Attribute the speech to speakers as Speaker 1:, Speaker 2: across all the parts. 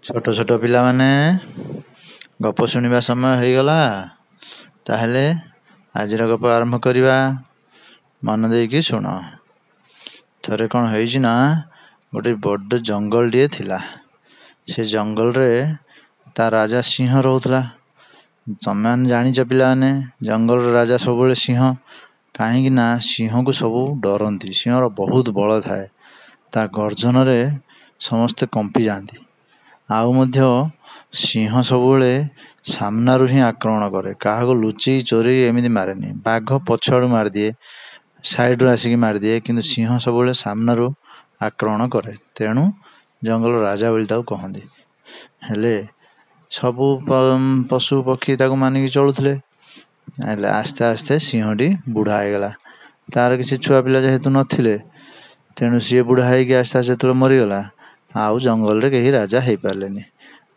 Speaker 1: ଛୋଟ ଛୋଟ ପିଲାମାନେ ଗପ ଶୁଣିବା ସମୟ ହେଇଗଲା। ତାହେଲେ ଆଜିର ଗପ ଆରମ୍ଭ କରିବା। ମନ ଦେଇକି ଶୁଣ। ଥରେ କ'ଣ ହେଇଛି ନା, ଗୋଟେ ବଡ଼ ଜଙ୍ଗଲଟିଏ ଥିଲା। ସେ ଜଙ୍ଗଲରେ ତା ରାଜା ସିଂହ ରହୁଥିଲା। ତମେମାନେ ଜାଣିଛ ପିଲାମାନେ, ଜଙ୍ଗଲର ରାଜା ସବୁବେଳେ ସିଂହ। କାହିଁକି ନା ସିଂହକୁ ସବୁ ଡରନ୍ତି। ସିଂହର ବହୁତ ବଳ ଥାଏ। ତା ଗର୍ଜନରେ ସମସ୍ତେ କମ୍ପି ଯାଆନ୍ତି। ଆଉ ମଧ୍ୟ ସିଂହ ସବୁବେଳେ ସାମ୍ନାରୁ ହିଁ ଆକ୍ରମଣ କରେ। କାହାକୁ ଲୁଚେଇ ଚୋରେଇ ଏମିତି ମାରେନି। ବାଘ ପଛଆଡ଼ୁ ମାରିଦିଏ, ସାଇଡ଼ରୁ ଆସିକି ମାରିଦିଏ, କିନ୍ତୁ ସିଂହ ସବୁବେଳେ ସାମ୍ନାରୁ ଆକ୍ରମଣ କରେ। ତେଣୁ ଜଙ୍ଗଲର ରାଜା ବୋଲି ତାକୁ କହନ୍ତି। ହେଲେ ସବୁ ପଶୁ ପକ୍ଷୀ ତାକୁ ମାନିକି ଚଳୁଥିଲେ। ହେଲେ ଆସ୍ତେ ଆସ୍ତେ ସିଂହଟି ବୁଢ଼ା ହେଇଗଲା। ତାର କିଛି ଛୁଆ ପିଲା ଯେହେତୁ ନଥିଲେ, ତେଣୁ ସିଏ ବୁଢ଼ା ହେଇକି ଆସ୍ତେ ଆସ୍ତେ ଯେତେବେଳେ ମରିଗଲା, ଆଉ ଜଙ୍ଗଲରେ କେହି ରାଜା ହେଇପାରିଲେନି।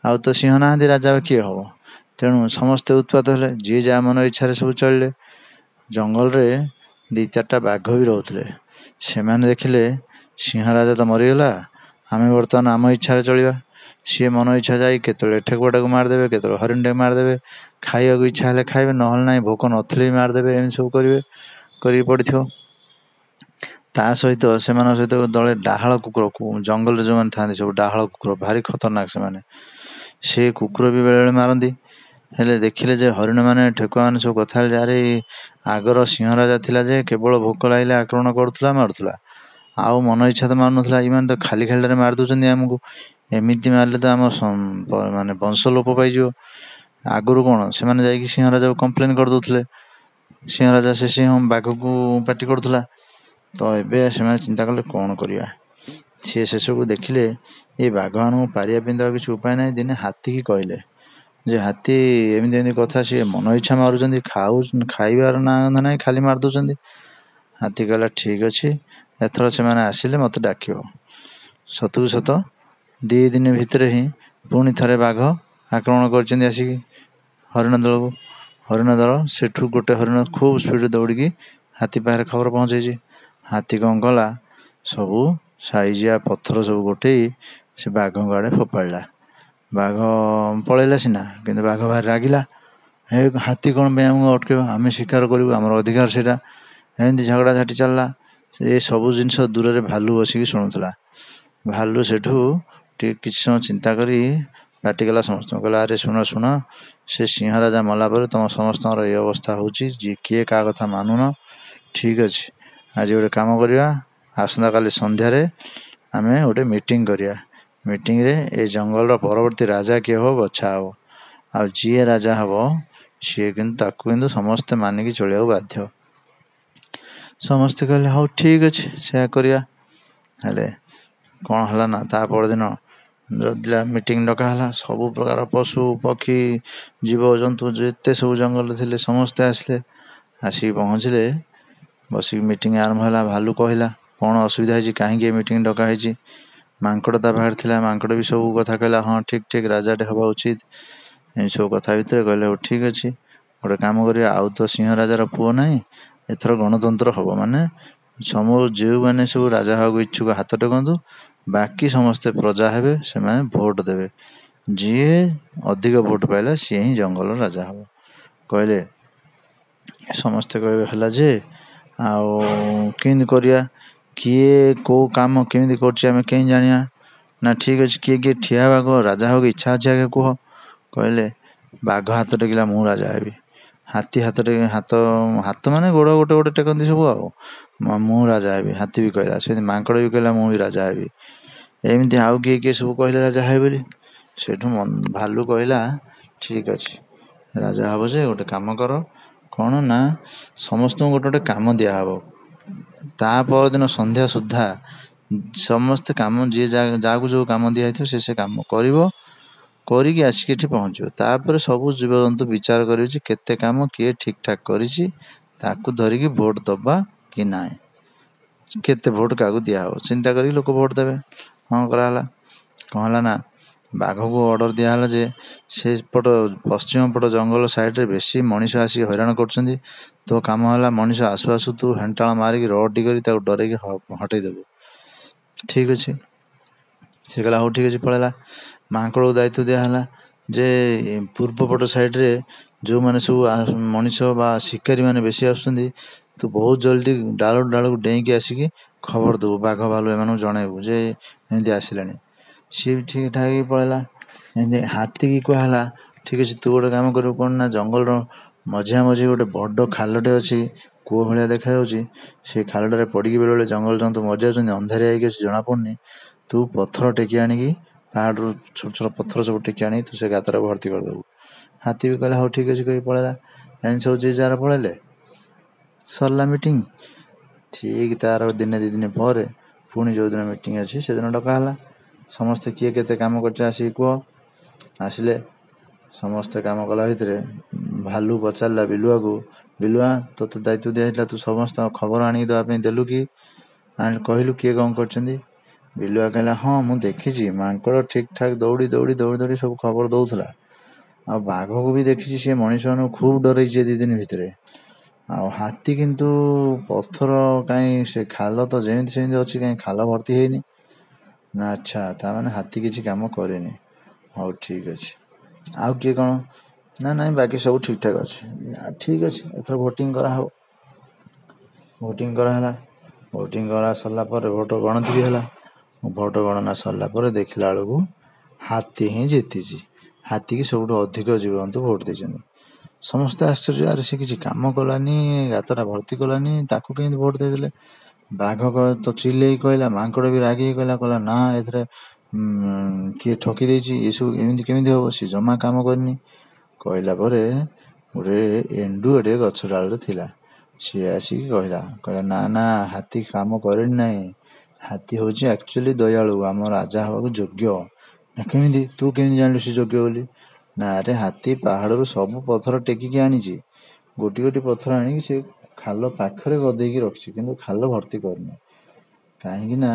Speaker 1: ଆଉ ତ ସିଂହ ନାହାନ୍ତି, ରାଜା କିଏ ହବ? ତେଣୁ ସମସ୍ତେ ଉତ୍ପାତ ହେଲେ। ଯିଏ ଯାହା ମନ ଇଚ୍ଛାରେ ସବୁ ଚଳିଲେ। ଜଙ୍ଗଲରେ 2-4ଟା ବାଘ ବି ରହୁଥିଲେ। ସେମାନେ ଦେଖିଲେ ସିଂହ ରାଜା ତ ମରିଗଲା, ଆମେ ବର୍ତ୍ତମାନ ଆମ ଇଚ୍ଛାରେ ଚଳିବା। ସିଏ ମନ ଇଚ୍ଛା ଯାଇ କେତେବେଳେ ଠେକୁଆଟାକୁ ମାରିଦେବେ, କେତେବେଳେ ହରିଣଟାକୁ ମାରିଦେବେ। ଖାଇବାକୁ ଇଚ୍ଛା ହେଲେ ଖାଇବେ, ନହେଲେ ନାହିଁ, ଭୋକ ନଥିଲେ ବି ମାରିଦେବେ। ଏମିତି ସବୁ କରିକି ପଡ଼ିଥିବ। ତା ସହିତ ସେମାନଙ୍କ ସହିତ ଦଳେ ଡାହାଳ କୁକୁର, ଜଙ୍ଗଲରେ ଯେଉଁମାନେ ଥାଆନ୍ତି ସବୁ ଡାହାଳ କୁକୁର, ଭାରି ଖତରନାକ ସେମାନେ। ସେ କୁକୁର ବି ବେଳେବେଳେ ମାରନ୍ତି। ହେଲେ ଦେଖିଲେ ଯେ ହରିଣମାନେ ଠେକୁଆମାନେ ସବୁ କଥା ହେଲେ, ଆରେ ଆଗର ସିଂହ ରାଜା ଥିଲା ଯେ କେବଳ ଭୋକ ଲାଗିଲେ ଆକ୍ରମଣ କରୁଥିଲା, ମାରୁଥିଲା। ଆଉ ମନ ଇଚ୍ଛା ତ ମାରୁନଥିଲା। ଏମାନେ ତ ଖାଲି ଖାଲିଟାରେ ମାରି ଦେଉଛନ୍ତି ଆମକୁ। ଏମିତି ମାରିଲେ ତ ଆମ ମାନେ ବଂଶ ଲୋପ ପାଇଯିବ। ଆଗରୁ କ'ଣ ସେମାନେ ଯାଇକି ସିଂହ ରାଜାକୁ କମ୍ପ୍ଲେନ୍ କରିଦେଉଥିଲେ। ସିଂହ ରାଜା ସେ ସିଂହ ବାଘକୁ ପାଟି କରୁଥିଲା। ତ ଏବେ ସେମାନେ ଚିନ୍ତା କଲେ କ'ଣ କରିବା। ସିଏ ସେସବୁ ଦେଖିଲେ ଏ ବାଘମାନଙ୍କୁ ପାରିବା ପାଇଁ ତ ଆଉ କିଛି ଉପାୟ ନାହିଁ। ଦିନେ ହାତୀକି କହିଲେ ଯେ ହାତୀ ଏମିତି ଏମିତି କଥା, ସିଏ ମନ ଇଚ୍ଛା ମାରୁଛନ୍ତି, ଖାଇବାର ନାଁ ନାହିଁ, ଖାଲି ମାରି ଦେଉଛନ୍ତି। ହାତୀ କହିଲା, ଠିକ୍ ଅଛି, ଏଥର ସେମାନେ ଆସିଲେ ମୋତେ ଡାକିବ। ସତକୁ ସତ 2 ଦିନ ଭିତରେ ହିଁ ପୁଣି ଥରେ ବାଘ ଆକ୍ରମଣ କରିଛନ୍ତି ଆସିକି ହରିଣ ଦଳକୁ। ହରିଣ ଦଳ ସେଠୁ ଗୋଟେ ହରିଣ ଖୁବ୍ ସ୍ପିଡ଼ରେ ଦୌଡ଼ିକି ହାତୀ ପାଖରେ ଖବର ପହଞ୍ଚେଇଛି। ହାତୀ କ'ଣ କଲା, ସବୁ ସାଇଜିଆ ପଥର ସବୁ ଗୋଟେଇ ସେ ବାଘଙ୍କ ଆଡ଼େ ଫୋପାଡ଼ିଲା। ବାଘ ପଳେଇଲା ସିନା, କିନ୍ତୁ ବାଘ ଭାରି ରାଗିଲା। ହାତୀ କ'ଣ ପାଇଁ ଆମକୁ ଅଟକେଇବ? ଆମେ ଶିକାର କରିବୁ, ଆମର ଅଧିକାର ସେଇଟା। ଏମିତି ଝଗଡ଼ା ଝାଟି ଚାଲିଲା। ଏ ସବୁ ଜିନିଷ ଦୂରରେ ଭାଲୁ ବସିକି ଶୁଣୁଥିଲା। ଭାଲୁ ସେଠୁ ଟିକେ କିଛି ସମୟ ଚିନ୍ତା କରି ପାଟିକଲା ସମସ୍ତଙ୍କୁ। କହିଲା, ଆରେ ଶୁଣ, ସେ ସିଂହ ରାଜା ମଲା ପରେ ତୁମ ସମସ୍ତଙ୍କର ଏ ଅବସ୍ଥା ହେଉଛି। କିଏ କାହା କଥା ମାନୁନ। ଠିକ୍ ଅଛି, ଆଜି ଗୋଟେ କାମ କରିବା, ଆସନ୍ତାକାଲି ସନ୍ଧ୍ୟାରେ ଆମେ ଗୋଟେ ମିଟିଂ କରିବା। ମିଟିଂରେ ଏ ଜଙ୍ଗଲର ପରବର୍ତ୍ତୀ ରାଜା କିଏ ହେବ ବଛା ହେବ। ଆଉ ଯିଏ ରାଜା ହେବ ତାକୁ କିନ୍ତୁ ସମସ୍ତେ ମାନିକି ଚଳିବାକୁ ବାଧ୍ୟ। ସମସ୍ତେ କହିଲେ, ହଉ ଠିକ୍ ଅଛି, ସେୟା କରିବା। ହେଲେ କ'ଣ ହେଲା ନା, ତା ପରଦିନ ମିଟିଂ ଡକା ହେଲା। ସବୁ ପ୍ରକାର ପଶୁ ପକ୍ଷୀ ଜୀବଜନ୍ତୁ ଯେତେ ସବୁ ଜଙ୍ଗଲରେ ଥିଲେ ସମସ୍ତେ ଆସିଲେ। ଆସିକି ପହଞ୍ଚିଲେ, ବସିକି ମିଟିଂ ଆରମ୍ଭ ହେଲା। ଭାଲୁ କହିଲା କ'ଣ ଅସୁବିଧା ହେଇଛି, କାହିଁକି ଏ ମିଟିଂ ଡକା ହେଇଛି। ମାଙ୍କଡ଼ ତା ପାଖରେ ଥିଲା। ମାଙ୍କଡ଼ ବି ସବୁ କଥା କହିଲା, ହଁ ଠିକ୍ ରାଜାଟେ ହେବା ଉଚିତ। ଏମିତି ସବୁ କଥା ଭିତରେ କହିଲେ, ହଉ ଠିକ୍ ଅଛି, ଗୋଟେ କାମ କରିବା, ଆଉ ତ ସିଂହ ରାଜାର ପୁଅ ନାହିଁ, ଏଥର ଗଣତନ୍ତ୍ର ହେବ। ମାନେ ଯେଉଁମାନେ ସବୁ ରାଜା ହେବାକୁ ଇଚ୍ଛୁକ ହାତ ଟେକନ୍ତୁ, ବାକି ସମସ୍ତେ ପ୍ରଜା ହେବେ, ସେମାନେ ଭୋଟ ଦେବେ। ଯିଏ ଅଧିକ ଭୋଟ ପାଇଲା ସିଏ ହିଁ ଜଙ୍ଗଲର ରାଜା ହେବ। କହିଲେ ସମସ୍ତେ କହିବେ, ହେଲା ଯେ ଆଉ କେମିତି କରିବା, କିଏ କେଉଁ କାମ କେମିତି କରୁଛି ଆମେ କେମିତି ଜାଣିବା? ନା ଠିକ୍ ଅଛି, କିଏ ଠିଆ ହେବାକୁ ରାଜା ହେବାକୁ ଇଚ୍ଛା ଅଛି ଆଗେ କୁହ। କହିଲେ, ବାଘ ହାତ ଟେକିଲା, ମୁଁ ରାଜା ହେବି। ହାତୀ ହାତ ମାନେ ଗୋଡ଼ ଗୋଟେ ଟେକନ୍ତି ସବୁ, ଆଉ ମୁଁ ରାଜା ହେବି। ହାତୀ ବି କହିଲା ସେମିତି। ମାଙ୍କଡ଼ ବି କହିଲା, ମୁଁ ବି ରାଜା ହେବି। ଏମିତି ଆଉ କିଏ ସବୁ କହିଲେ ରାଜା ହେବେ ବୋଲି। ସେଇଠୁ ଭାଲୁ କହିଲା, ଠିକ୍ ଅଛି, ରାଜା ହେବ ଯେ ଗୋଟେ କାମ କର, କ'ଣ ନା ସମସ୍ତଙ୍କୁ ଗୋଟେ କାମ ଦିଆହେବ। ତା ପରଦିନ ସନ୍ଧ୍ୟା ସୁଦ୍ଧା ସମସ୍ତେ କାମ, ଯିଏ ଯାହାକୁ ଯେଉଁ କାମ ଦିଆହେଇଥିବ ସେ କାମ କରିବ, କରିକି ଆସିକି ଏଠି ପହଞ୍ଚିବ। ତାପରେ ସବୁ ଜୀବଜନ୍ତୁ ବିଚାର କରିବେ ଯେ କେତେ କାମ କିଏ ଠିକ୍ ଠାକ୍ କରିଛି, ତାକୁ ଧରିକି ଭୋଟ ଦେବା କି ନାହିଁ, କେତେ ଭୋଟ କାହାକୁ ଦିଆହେବ। ଚିନ୍ତା କରିକି ଲୋକ ଭୋଟ ଦେବେ। ହଁ କରାହେଲା। କ'ଣ ହେଲା ନା, ବାଘକୁ ଅର୍ଡ଼ର ଦିଆହେଲା ଯେ ସେପଟ ପଶ୍ଚିମ ପଟ ଜଙ୍ଗଲ ସାଇଡ଼ରେ ବେଶୀ ମଣିଷ ଆସିକି ହଇରାଣ କରୁଛନ୍ତି। ତୋ କାମ ହେଲା, ମଣିଷ ଆସୁ ଆସୁ ତୁ ହେଣ୍ଟାଳ ମାରିକି ରଡ଼ି କରି ତାକୁ ଡରେଇକି ହଟେଇ ଦେବୁ। ଠିକ୍ ଅଛି। ସେ କହିଲା ହଉ ଠିକ୍ ଅଛି ପଳେଇଲା। ମାଙ୍କଡ଼କୁ ଦାୟିତ୍ୱ ଦିଆହେଲା ଯେ ପୂର୍ବପଟ ସାଇଡ଼୍ରେ ଯେଉଁମାନେ ସବୁ ମଣିଷ ବା ଶିକାରୀମାନେ ବେଶୀ ଆସୁଛନ୍ତି ତୁ ବହୁତ ଜଲ୍ଦି ଡାଳକୁ ଡାଳକୁ ଡେଇଁକି ଆସିକି ଖବର ଦେବୁ, ବାଘ ଭାଲୁ ଏମାନଙ୍କୁ ଜଣାଇବୁ ଯେ ଏମିତି ଆସିଲାଣି। ସିଏ ବି ଠିକ୍ ଠାକ୍ ହେଇକି ପଳେଇଲା। ଏମିତି ହାତୀକି କୁହାହେଲା ଠିକ୍ ଅଛି ତୁ ଗୋଟେ କାମ କରିବୁ କ'ଣ ନା ଜଙ୍ଗଲର ମଝିଆ ମଝି ଗୋଟେ ବଡ଼ ଖାଲଟେ ଅଛି, କୂଅ ଭଳିଆ ଦେଖାଯାଉଛି। ସେ ଖାଲଟାରେ ପଡ଼ିକି ବେଳେବେଳେ ଜଙ୍ଗଲ ଜନ୍ତୁ ମରିଯାଉଛନ୍ତି, ଅନ୍ଧାରିଆ ହେଇକି ଅଛି ଜଣାପଡ଼ୁନି। ତୁ ପଥର ଟେକି ଆଣିକି ପାହାଡ଼ରୁ ଛୋଟ ଛୋଟ ପଥର ସବୁ ଟେକି ଆଣିକି ତୁ ସେ ଗାତରେ ଭର୍ତ୍ତି କରିଦେବୁ। ହାତୀ ବି କହିଲା ହଉ ଠିକ୍ ଅଛି କହିକି ପଳେଇଲା। ଏମିତି ସବୁ ଯିଏ ଯାହାର ପଳେଇଲେ, ସରିଲା ମିଟିଂ। ଠିକ୍ ତାର ଦିନେ ଦୁଇ ଦିନ ପରେ ପୁଣି ଯେଉଁଦିନ ମିଟିଂ ଅଛି ସେଦିନ ଡକା ହେଲା। ସମସ୍ତେ କିଏ କେତେ କାମ କରିছে ଆସିକି କୁହ। ଆସିଲେ ସମସ୍ତେ କାମ କଲା ଭିତରେ ଭାଲୁ ପଚାରିଲା ବିଲୁଆକୁ, ବିଲୁଆ ତୋତେ ଦାୟିତ୍ୱ ଦିଆହେଇଥିଲା ତୁ ସମସ୍ତଙ୍କ ଖବର ଆଣିକି ଦେବା ପାଇଁ ଦେଲୁ କି? କହିଲୁ କିଏ କ'ଣ କରିଛନ୍ତି? ବିଲୁଆ କହିଲା ହଁ ମୁଁ ଦେଖିଛି ମାଙ୍କଡ଼ ଠିକ୍ ଠାକ୍ ଦୌଡ଼ି ଦୌଡ଼ି ଦୌଡ଼ି ଦୌଡ଼ି ସବୁ ଖବର ଦେଉଥିଲା। ଆଉ ବାଘକୁ ବି ଦେଖିଛି, ସେ ମଣିଷମାନଙ୍କୁ ଖୁବ୍ ଡରେଇଛି 2 ଦିନ ଭିତରେ। ଆଉ ହାତୀ କିନ୍ତୁ ପଥର କାହିଁ ସେ ଖାଲ ତ ଯେମିତି ସେମିତି ଅଛି, କାହିଁ ଖାଲ ଭର୍ତ୍ତି ହେଇନି। ନା ଆଚ୍ଛା, ତାମାନେ ହାତୀ କିଛି କାମ କରେନି। ହଉ ଠିକ୍ ଅଛି। ଆଉ କିଏ କ'ଣ? ନା ନାଇଁ ବାକି ସବୁ ଠିକ୍ ଠାକ୍ ଅଛି। ଠିକ୍ ଅଛି, ଏଥର ଭୋଟିଂ କରାହେବ। ଭୋଟିଂ କରାହେଲା। ଭୋଟିଂ କରା ସରିଲା ପରେ ଭୋଟ ଗଣତି ବି ହେଲା। ଭୋଟ ଗଣନା ସରିଲା ପରେ ଦେଖିଲା ବେଳକୁ ହାତୀ ହିଁ ଜିତିଛି। ହାତୀକି ସବୁଠୁ ଅଧିକ ଜୀବଜନ୍ତୁ ଭୋଟ ଦେଇଛନ୍ତି। ସମସ୍ତେ ଆଶ୍ଚର୍ଯ୍ୟ, ଆରେ ସେ କିଛି କାମ କଲାନି, ଗାତଟା ଭର୍ତ୍ତି କଲାନି, ତାକୁ କେମିତି ଭୋଟ ଦେଇଦେଲେ? ବାଘ ତ ଚିଲେଇକି କହିଲା, ମାଙ୍କଡ଼ ବି ରାଗିକି କହିଲା ନା ଏଥିରେ କିଏ ଠକି ଦେଇଛି, ଏସବୁ ଏମିତି କେମିତି ହେବ, ସେ ଜମା କାମ କରିନି। କହିଲା ପରେ ଗୋଟେ ଏଣ୍ଡୁଅଟେ ଗଛ ଡାଳରେ ଥିଲା। ସିଏ ଆସିକି କହିଲା ନା ନା ହାତୀ କାମ କରେନି ନାହିଁ, ହାତୀ ହେଉଛି ଆକ୍ଚୁଆଲି ଦୟାଳୁ, ଆମ ରାଜା ହେବାକୁ ଯୋଗ୍ୟ। ନା କେମିତି? ତୁ କେମିତି ଜାଣିଲୁ ସେ ଯୋଗ୍ୟ ବୋଲି? ନା ଆରେ ହାତୀ ପାହାଡ଼ରୁ ସବୁ ପଥର ଟେକିକି ଆଣିଛି। ଗୋଟି ଗୋଟି ପଥର ଆଣିକି ସେ ଖାଲ ପାଖରେ ଗଦେଇକି ରଖିଛି, କିନ୍ତୁ ଖାଲ ଭର୍ତ୍ତି କରିନି। କାହିଁକି ନା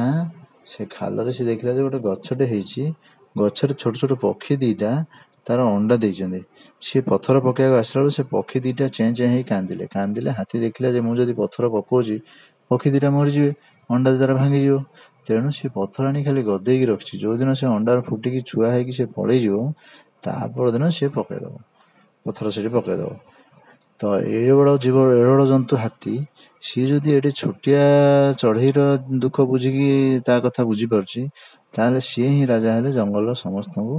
Speaker 1: ସେ ଖାଲରେ ସେ ଦେଖିଲା ଯେ ଗୋଟେ ଗଛଟେ ହେଇଛି, ଗଛରେ ଛୋଟ ଛୋଟ ପକ୍ଷୀ ଦୁଇଟା ତାର ଅଣ୍ଡା ଦେଇଛନ୍ତି। ସେ ପଥର ପକାଇବାକୁ ଆସିଲା ବେଳକୁ ସେ ପକ୍ଷୀ ଦୁଇଟା ଚେଁ ଚେଁ ହେଇ କାନ୍ଦିଲେ। ହାତୀ ଦେଖିଲା ଯେ ମୁଁ ଯଦି ପଥର ପକାଉଛି ପକ୍ଷୀ ଦୁଇଟା ମରିଯିବେ, ଅଣ୍ଡା ଦ୍ୱାରା ଭାଙ୍ଗିଯିବ। ତେଣୁ ସେ ପଥର ଆଣି ଖାଲି ଗଦେଇକି ରଖିଛି। ଯେଉଁଦିନ ସେ ଅଣ୍ଡାରୁ ଫୁଟିକି ଛୁଆ ହେଇକି ସେ ପଳେଇଯିବ, ତା ପରଦିନ ସେ ପକାଇଦେବ, ପଥର ସେଠି ପକାଇଦେବ। ତ ଏଡ଼େ ବଡ଼ ଜନ୍ତୁ ହାତୀ, ସିଏ ଯଦି ଏଠି ଛୋଟିଆ ଚଢ଼େଇର ଦୁଃଖ ବୁଝିକି ତା କଥା ବୁଝିପାରୁଛି, ତାହେଲେ ସିଏ ହିଁ ରାଜା ହେଲେ ଜଙ୍ଗଲର ସମସ୍ତଙ୍କୁ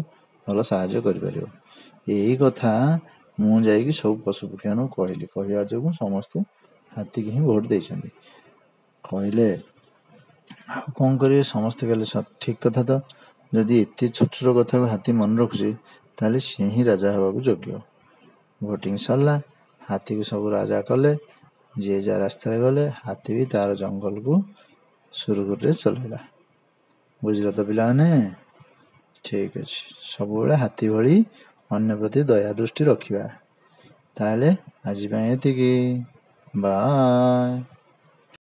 Speaker 1: ଭଲ ସାହାଯ୍ୟ କରିପାରିବ। ଏଇ କଥା ମୁଁ ଯାଇକି ସବୁ ପଶୁପକ୍ଷୀମାନଙ୍କୁ କହିଲି। କହିବା ଯୋଗୁଁ ସମସ୍ତେ ହାତୀକି ହିଁ ଭୋଟ ଦେଇଛନ୍ତି। କହିଲେ ଆଉ କ'ଣ କରିବେ? ସମସ୍ତେ କହିଲେ ଠିକ୍ କଥା ତ, ଯଦି ଏତେ ଛୋଟ ଛୋଟ କଥାକୁ ହାତୀ ମନେ ରଖୁଛି ତାହେଲେ ସିଏ ହିଁ ରାଜା ହେବାକୁ ଯୋଗ୍ୟ। ଭୋଟିଂ ସରିଲା, ହାତୀକୁ ସବୁ ରାଜା କଲେ। ଯିଏ ଯାହା ରାସ୍ତାରେ ଗଲେ, ହାତୀ ବି ତାର ଜଙ୍ଗଲକୁ ସୁରୁଖୁରୁରେ ଚଲେଇଲା। ବୁଝିଲ ତ ପିଲାମାନେ? ଠିକ୍ ଅଛି, ସବୁବେଳେ ହାତୀ ଭଳି ଅନ୍ୟ ପ୍ରତି ଦୟା ଦୃଷ୍ଟି ରଖିବା। ତାହେଲେ ଆଜି ପାଇଁ ଏତିକି। ବାଏ।